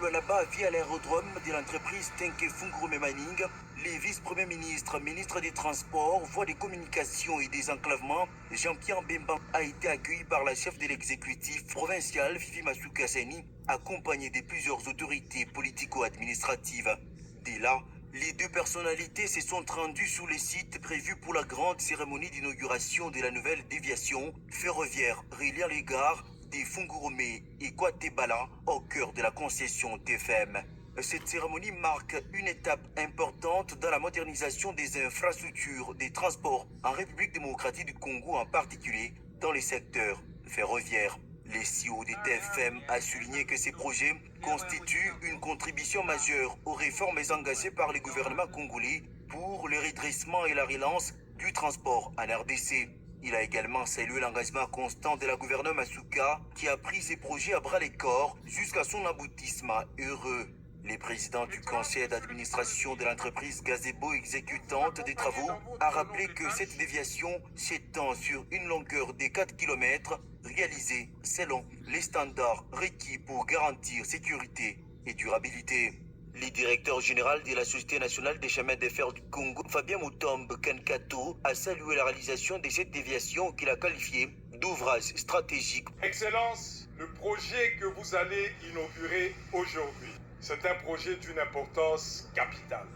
Lualaba via l'aérodrome de l'entreprise Tenke Fungurume Mining, les vice-premiers ministres, ministres des Transports, voies des communications et des enclavements, Jean-Pierre Bemba a été accueilli par la chef de l'exécutif provincial Fifi Masuka Seni, accompagné de plusieurs autorités politico-administratives. Dès là, les deux personnalités se sont rendues sur les sites prévus pour la grande cérémonie d'inauguration de la nouvelle déviation ferroviaire reliant les gares de Fungurume et Kwatebala au cœur de la concession TFM. Cette cérémonie marque une étape importante dans la modernisation des infrastructures des transports en République démocratique du Congo, en particulier dans les secteurs ferroviaires. Le CEO de TFM a souligné que ces projets constituent une contribution majeure aux réformes engagées par le gouvernement congolais pour le redressement et la relance du transport en RDC. Il a également salué l'engagement constant de la gouverneure Masuka qui a pris ces projets à bras le corps jusqu'à son aboutissement heureux. Le président du conseil d'administration de l'entreprise Gazebo exécutante des travaux a rappelé que cette déviation s'étend sur une longueur de 4 km réalisée selon les standards requis pour garantir sécurité et durabilité. Le directeur général de la Société nationale des chemins de fer du Congo, Fabien Mutombe Kankato, a salué la réalisation de cette déviation qu'il a qualifiée d'ouvrage stratégique. Excellence, le projet que vous allez inaugurer aujourd'hui, c'est un projet d'une importance capitale,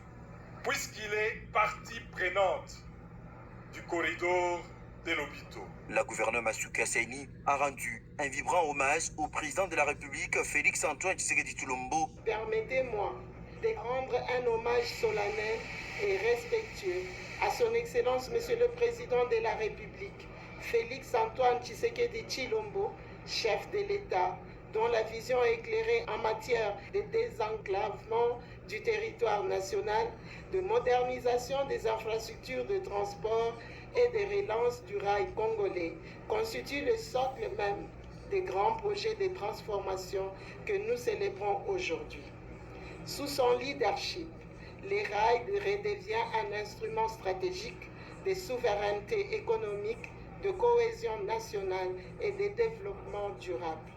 puisqu'il est partie prenante du corridor de l'Obito. La gouverneure Masuka Seni a rendu un vibrant hommage au président de la République, Félix Antoine Tshisekedi Tshilombo. Permettez-moi de rendre un hommage solennel et respectueux à son Excellence Monsieur le Président de la République, Félix Antoine Tshisekedi Tshilombo, chef de l'État, dont la vision éclairée en matière de désenclavement du territoire national, de modernisation des infrastructures de transport et de relance du rail congolais constitue le socle même des grands projets de transformation que nous célébrons aujourd'hui. Sous son leadership, les rails redevient un instrument stratégique de souveraineté économique, de cohésion nationale et de développement durable.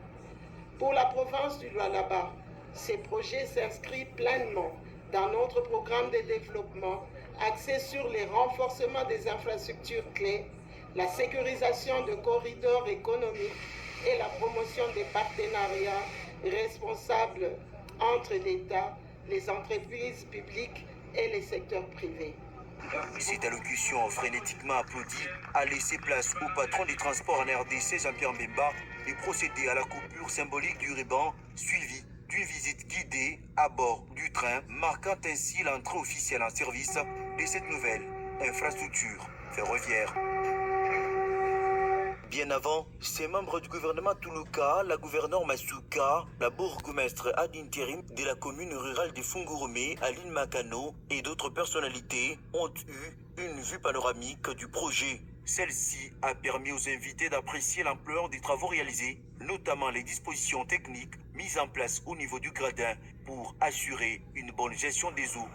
Pour la province du Lualaba, ces projets s'inscrivent pleinement dans notre programme de développement axé sur le renforcement des infrastructures clés, la sécurisation de corridors économiques et la promotion des partenariats responsables entre l'État, les entreprises publiques et les secteurs privés. Cette allocution frénétiquement applaudie a laissé place au patron des transports en RDC, Jean-Pierre Bemba, et procédé à la coupure symbolique du ruban, suivie d'une visite guidée à bord du train, marquant ainsi l'entrée officielle en service de cette nouvelle infrastructure ferroviaire. Bien avant, ces membres du gouvernement Toulouka, la gouverneure Masuka, la bourgmestre ad intérim de la commune rurale de Fungurume, Aline Makano et d'autres personnalités ont eu une vue panoramique du projet. Celle-ci a permis aux invités d'apprécier l'ampleur des travaux réalisés, notamment les dispositions techniques mises en place au niveau du gradin pour assurer une bonne gestion des eaux.